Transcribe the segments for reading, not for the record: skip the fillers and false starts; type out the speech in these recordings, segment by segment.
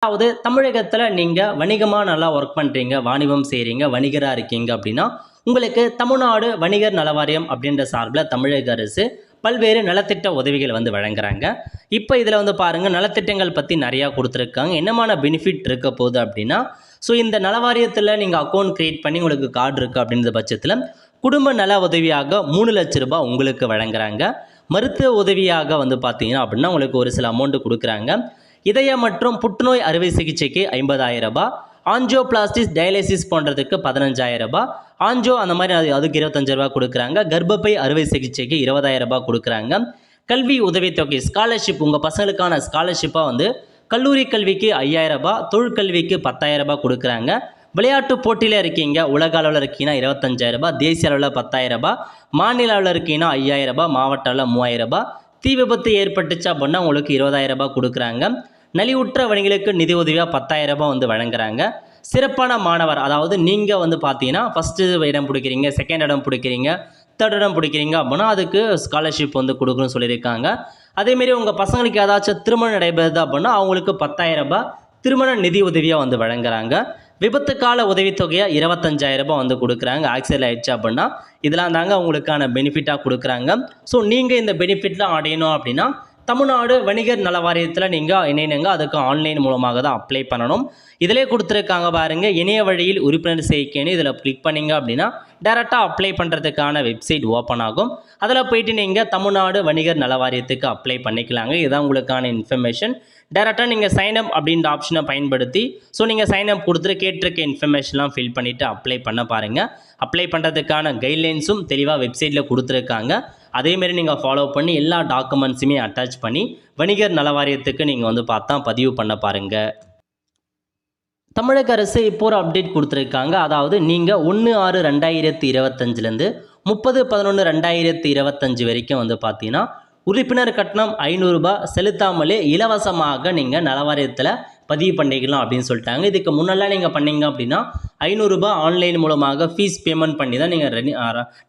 அதாவது தமிழகத்துல நீங்க வணிகமா நல்லா ஒர்க் பண்றீங்க, வாணிபம் செய்றீங்க, வணிகரா இருக்கீங்க அப்படின்னா, உங்களுக்கு தமிழ்நாடு வணிகர் நல வாரியம் அப்படின்ற சார்புல தமிழக அரசு பல்வேறு நலத்திட்ட உதவிகள் வந்து வழங்குறாங்க. இப்ப இதுல வந்து பாருங்க நலத்திட்டங்கள் பத்தி நெறையா குடுத்துருக்காங்க. என்னமான பெனிஃபிட் இருக்க போகுது அப்படின்னா, இந்த நல வாரியத்துல நீங்க அக்கவுண்ட் கிரியேட் பண்ணி உங்களுக்கு கார்டு இருக்கு அப்படின்ற பட்சத்துல, குடும்ப நல உதவியாக ரூ. 3,00,000 உங்களுக்கு வழங்குறாங்க. மருத்துவ உதவியாக வந்து பார்த்தீங்கன்னா அப்படின்னா, உங்களுக்கு ஒரு சில அமௌண்ட் குடுக்குறாங்க. இதய மற்றும் புற்றுநோய் அறுவை சிகிச்சைக்கு ரூ. 50,000, ஆஞ்சியோபிளாஸ்டிஸ் டயாலிசிஸ் போன்றதுக்கு ரூ. 15,000, ஆஞ்சியோ அந்த மாதிரி அதுக்கு ரூ. 25,000 கொடுக்குறாங்க. கர்ப்பப்பை அறுவை சிகிச்சைக்கு ரூ. 20,000 கொடுக்குறாங்க. கல்வி உதவித்தொகை ஸ்காலர்ஷிப் உங்கள் பசங்களுக்கான ஸ்காலர்ஷிப்பாக வந்து கல்லூரி கல்விக்கு ரூ. 5,000, தொழிற்கல்விக்கு ரூ. 10,000 கொடுக்குறாங்க. விளையாட்டு போட்டியில் இருக்கீங்க, உலக அளவில் இருக்கீங்கன்னா ரூ. 25,000, தேசிய அளவில் ரூ. 10,000, மாநில அளவில் இருக்கீங்கன்னா ரூ. 5,000, மாவட்ட அளவில் ரூ. 3,000, தீ விபத்து ஏற்பட்டுச்சு அப்படின்னா உங்களுக்கு ரூ. 20,000 கொடுக்குறாங்க. நலிவுற்ற வணிகளுக்கு நிதி உதவியாக ரூ. 10,000 வந்து வழங்குறாங்க. சிறப்பான மாணவர், அதாவது நீங்கள் வந்து பார்த்தீங்கன்னா ஃபஸ்ட்டு இடம் பிடிக்கிறீங்க, செகண்ட் இடம் பிடிக்கிறீங்க, தேர்ட் இடம் பிடிக்கிறீங்க அப்படின்னா அதுக்கு ஸ்காலர்ஷிப் வந்து கொடுக்கணும்னு சொல்லியிருக்காங்க. அதேமாரி உங்கள் பசங்களுக்கு ஏதாச்சும் திருமணம் நடைபெறுது அப்படின்னா அவங்களுக்கு ரூ. 10,000 திருமண நிதி உதவியாக வந்து வழங்குறாங்க. விபத்து கால உதவித்தொகையாக ரூ. 25,000 வந்து கொடுக்குறாங்க. ஆக்சிடென்ட் ஆயிடுச்சு அப்படின்னா இதெல்லாம் தாங்க உங்களுக்கான பெனிஃபிட்டாக கொடுக்குறாங்க. நீங்கள் இந்த பெனிஃபிட்லாம் அடையணும் அப்படின்னா தமிழ்நாடு வணிகர் நல வாரியத்தில் நீங்கள் இணையங்க. அதுக்கு ஆன்லைன் மூலமாக தான் அப்ளை பண்ணணும். இதிலே கொடுத்துருக்காங்க பாருங்கள், இணைய வழியில் உறுப்பினர் சேர்க்கைன்னு இதில் கிளிக் பண்ணிங்க அப்படின்னா டேரெக்டாக அப்ளை பண்ணுறதுக்கான வெப்சைட் ஓப்பன் ஆகும். அதில் போயிட்டு நீங்கள் தமிழ்நாடு வணிகர் நல வாரியத்துக்கு அப்ளை பண்ணிக்கலாங்க. இதுதான் உங்களுக்கான இன்ஃபர்மேஷன். டேரெக்டாக நீங்கள் சைன்அப் அப்படின்ற ஆப்ஷனை பயன்படுத்தி நீங்கள் சைன்அப் கொடுத்துட்டு கேட்டிருக்க இன்ஃபர்மேஷன்லாம் ஃபில் பண்ணிவிட்டு அப்ளை பண்ண பாருங்கள். அப்ளை பண்ணுறதுக்கான கைட்லைன்ஸும் தெளிவாக வெப்சைட்டில் கொடுத்துருக்காங்க. அதேமாரி நீங்கள் ஃபாலோ பண்ணி எல்லா டாக்குமெண்ட்ஸுமே அட்டாச் பண்ணி வணிகர் நல வாரியத்துக்கு நீங்கள் வந்து பார்த்தா பதிவு பண்ண பாருங்கள். தமிழக அரசு இப்போ ஒரு அப்டேட் கொடுத்துருக்காங்க. அதாவது நீங்கள் 1/6/2025 30/11/2025 வரைக்கும் வந்து பார்த்தீங்கன்னா உறுப்பினர் கட்டணம் ரூ. 500 செலுத்தாமலே இலவசமாக நீங்கள் நலவாரியத்தில் பதிவு பண்ணிக்கலாம் அப்படின்னு சொல்லிட்டாங்க. இதுக்கு முன்னெல்லாம் நீங்கள் பண்ணீங்க அப்படின்னா ரூ. 500 ஆன்லைன் மூலமாக ஃபீஸ் பேமெண்ட் பண்ணி தான் நீங்கள்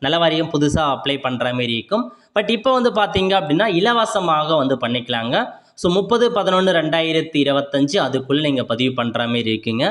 நலவாரியம் புதுசாக அப்ளை பண்ணுற மாரி இருக்கும். பட் இப்போ வந்து பார்த்தீங்க அப்படின்னா இலவசமாக வந்து பண்ணிக்கலாங்க. 30/11/2025 அதுக்குள்ளே நீங்கள் பதிவு பண்ணுற மாரி இருக்குங்க.